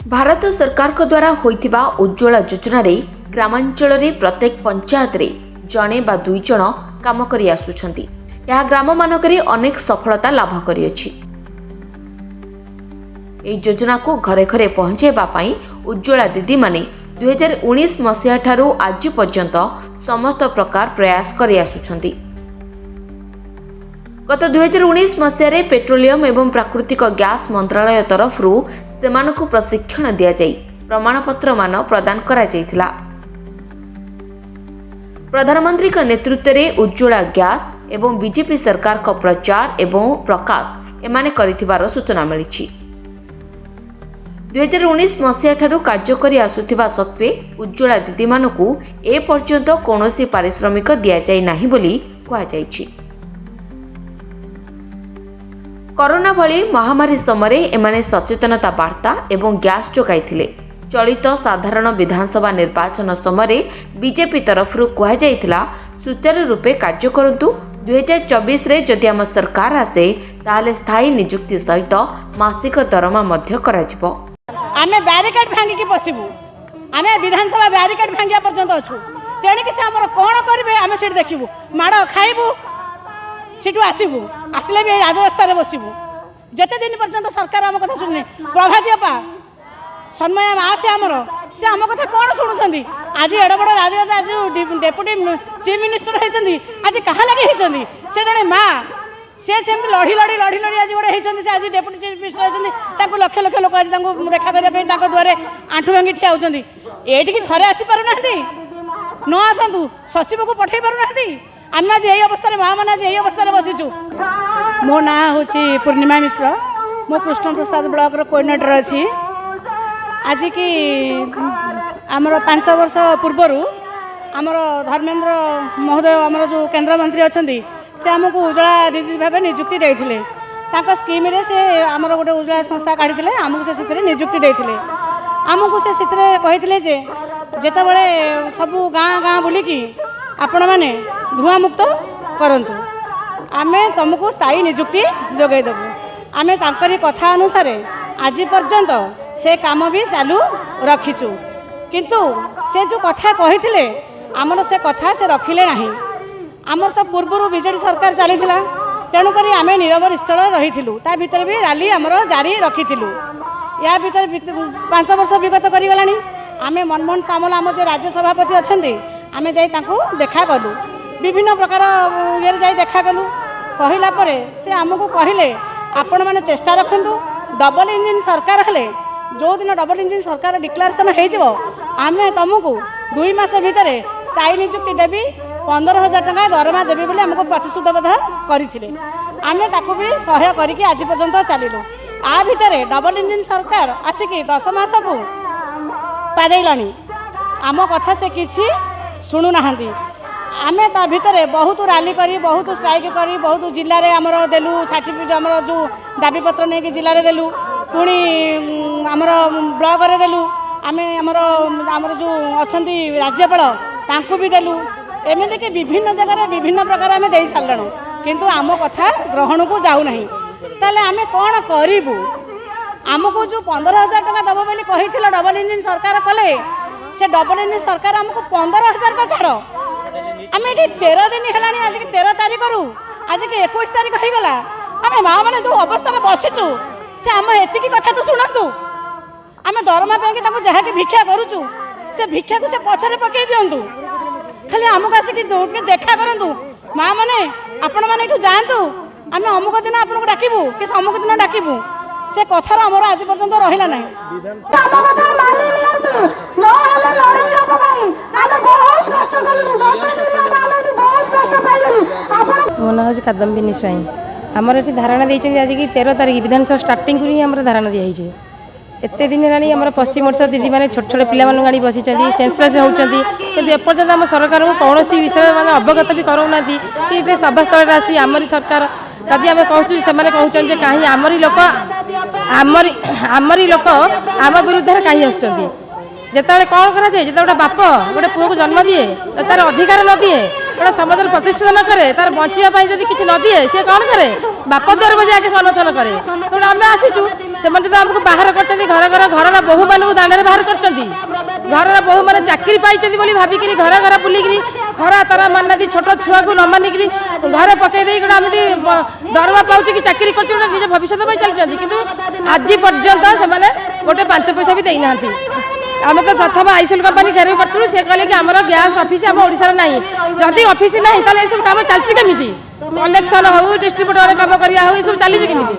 भारत सरकार द्वारा होइथिबा उज्ज्वला योजना रे ग्रामांचल रे प्रत्येक पंचायत रे जणे बा दुई जण काम करि आसुछंती। यह ग्राम मानकरे अनेक सफलता लाभ करियछि। एई योजना को घरे घरे पहुंचेबा पई उज्ज्वला दीदी माने 2019 मसिया ठारू आज पर्यंत समस्त प्रकार प्रयास करि आसुछंती। गत 2019 मसिया पेट्रोलियम एवं प्राकृतिक गैस मंत्रालय तरफरू सेमानकु प्रशिक्षण दिया जाई प्रमाणपत्र मान प्रदान करा जायतिला। प्रधानमंत्री का नेतृत्व में उज्ज्वला गैस एवं बीजेपी सरकार का प्रचार एवं प्रकाश एमाने करिथिबार सूचना मिली। 2019 मसिया ठारू कार्य करि आसुथिबा सत्वे उज्ज्वला दीदी मानकु ए पर्यंत कोनोसी पारिश्रमिक दिया जाय नाही बोली कहा जायछि। कोरोना भली महामारी समय एमाने सचेतनता वार्ता एवं गैस जोगाइथिले। चलित साधारण विधानसभा निर्वाचन समय बीजेपी तरफरू कहा जायतिला सुचारू रूपे कार्य करंतु 2024 रे जदि आम सरकार आसे ताले स्थायी नियुक्ति सहित मासिक दरमा मध्य कराजिबो। आमे बैरिकेड भांगी की पसिबु, आमे विधानसभा बैरिकेड भांगिया पर्यंत अछु। तेणी कि से हमर कोन करबे आमे सेठ देखिबु, माड़ खाइबु, सीटू आसीबु, आसले भी राजरास्ता रे बसिबु। जते दिन पर्यंत सरकार आम कथा सुनने प्रभाती अपा सन्मय आसे आमर से आम कथा कौन शुणुंट। आज एड बड़ राजनेता आज डेपुटी चीफ मिनिस्टर होती आज क्या लगे होती से जड़े माँ से सेमती लड़ी लड़ी लड़ी लड़ी आज गोटे होती से आज डेपुटी चीफ मिनिस्टर होती लक्ष लक्ष लोक आज देखा करने दुआरे आंठू भांगी ठिया होती। ये थे आसीपार न आसतु सचिव को पठे पार आम आज यही अवस्था माँ मैंने आज यही अवस्था बसीचु। मो ना हूँ पूर्णिमा मिश्र, मो कृष्ण प्रसाद ब्लॉक कोऑर्डिनेटर अच्छी। आज की आमर 5 वर्ष पूर्वर आमर धर्मेंद्र महोदय आमर जो केंद्र मंत्री अच्छा से आमको उज्ज्वला दीदी भाव नियुक्ति देते स्कीम रे से आमर गोटे उज्ज्वला संस्था काढ़ी आमको से नियुक्ति देते। आमको से कहते जे जितेबले सबू गाँ गाँ बुलिकी आपण मैंने धुआं मुक्त करंतु आमे तुमको स्थायी नियुक्ति जोगेदेबू। आमे तांकरी कथा अनुसार आज पर्यंत से काम भी चालू रखीचु, किंतु से जो कथा कही आमर से कथा से रखिले नहीं। आमर तो पूर्व बीजेडी सरकार चली तेणुक आम नीरव निश्चल रही ता भीतर भी रैली आमर जारी रखी। या भीतर 5 वर्ष विगत करगला आम मनमोहन सामल आम जो राज्य सभापति अच्छा आम जा देखा कलु, विभिन्न प्रकार ये जा देखा कलु। कहला परे से आमको कहले आपण मैंने चेष्टा रखु डबल इंजिन सरकार हेले जो दिन डबल इंजिन सरकार डिक्लेरेशन हो आम तुमको 2 मास भितर स्थायी नियुक्ति देवी 15,000 टका दरमा देवी बोली आमको प्रतिश्रुतबद्ध करते। आम ताकू भी सहय करके आज पर्यंत चलिलु। आ भितर डबल इंजिन सरकार आसिकी 10 मास को पादेलानी आम कथा से किछि शुणुना। आम ता भितर बहुत रैली करी बहुत स्ट्राइक करी बहुत जिले में आमर देलु सर्टिफिकेट आमर जो दाबीपत्र नहीं कि जिले में देलु पुणी आमर ब्लॉक रे देलु आम आमर आमर जो अच्छा राज्यपाल तांकू भी देलु। एमती कि विभिन्न जगह विभिन्न प्रकार आम दे सारू किंतु आम कथा ग्रहण को जाऊ नहीं। ताले आम कौन करूँ? आमको जो 15,000 टका दब बोली कही डबल इंजिन सरकार कले से डबल इंजिन सरकार आमको 15,000 का छाड़ आम ये 13 दिन है आज की 13 तारीख रू आज की 21 तारीख हो गला। आम माँ मैंने जो अवस्था बसीचु से आम एतिकी कथा तो शुणु। आम दरमा पे जहाँ की भिक्षा करुचु से भिक्षा को से पछरे पकई दिंतु खाली आमको आसिक देखा करूँ माँ मैंने आपण मैंने ये जातु आम अमुक दिन आपको डाकबू कि अमुक दिन डाकबू से कथार आमर आज पर्यंत रहा ना। मो ना हूँ कादम्बिनी स्वाई। आमर ये धारणा देते आज की 13 तारीख विधानसभा स्टार्टिंग को ही आम धारणा दिखाई एत दिन है पश्चिम ओडिशा दीदी मैंने छोट छोट पिला आनी बसी सेंसलेस होती कि एपर्तंत आम सरकार को कौन विषय मैंने अवगत भी कराऊना कि सभास्थल आसी आमरी सरकार जदि आम कहूँ से कहते कहीं आमरी लोक आम विरुद्ध कहीं आसुँच जिते कौन कराए जो गोटे बाप गोटे पुओ को जन्म दिए तार अधिकार न दिए गोटे समाज प्रतिष्ठा न करे तार बचापी जब किसी न दिए सी कौन करे बाप द्वार बजे आगे अनशन करे तेणु आम आसीचु ସେମାନେ ତ ଆମକୁ ବାହାର କରିଛନ୍ତି ଘରର ବୋହୂମାନଙ୍କୁ ଦାଣ୍ଡରେ ବାହାର କରିଛନ୍ତି। ଘରର ବୋହୂମାନେ ଚାକିରି ପାଇଛନ୍ତି ବୋଲି ଭାବିକିରି ଘର ଘର ବୁଲିକିରି ଖରା ତରା ମାନନାହାନ୍ତି, ଛୋଟ ଛୁଆକୁ ନ ମାନିକିରି ଘରେ ପକେଇ ଦେଇ ଗୋଟେ ଏମିତି ଦରମା ପାଉଛି କି ଚାକିରି କରୁଛି ଗୋଟେ ନିଜ ଭବିଷ୍ୟତ ପାଇଁ ଚାଲିଛନ୍ତି, କିନ୍ତୁ ଆଜି ପର୍ଯ୍ୟନ୍ତ ସେମାନେ ଗୋଟେ 5 ପଇସା ବି ଦେଇନାହାନ୍ତି। ଆମେ ତ ପ୍ରଥମ ଆଇସୋଲ କମ୍ପାନୀ ଘେରାଉ କରିଥିଲୁ, ସେ କହିଲେ କି ଆମର ଗ୍ୟାସ୍ ଅଫିସ୍ ଆମ ଓଡ଼ିଶାରେ ନାହିଁ। ଯଦି ଅଫିସ୍ ନାହିଁ ତାହେଲେ ଏସବୁ କାମ ଚାଲିଛି କେମିତି? କନେକ୍ସନ୍ ହଉ, ଡିଷ୍ଟ୍ରିବ୍ୟୁଟର କାମ କରିବା ହଉ, ଏସବୁ ଚାଲିଛି କେମିତି?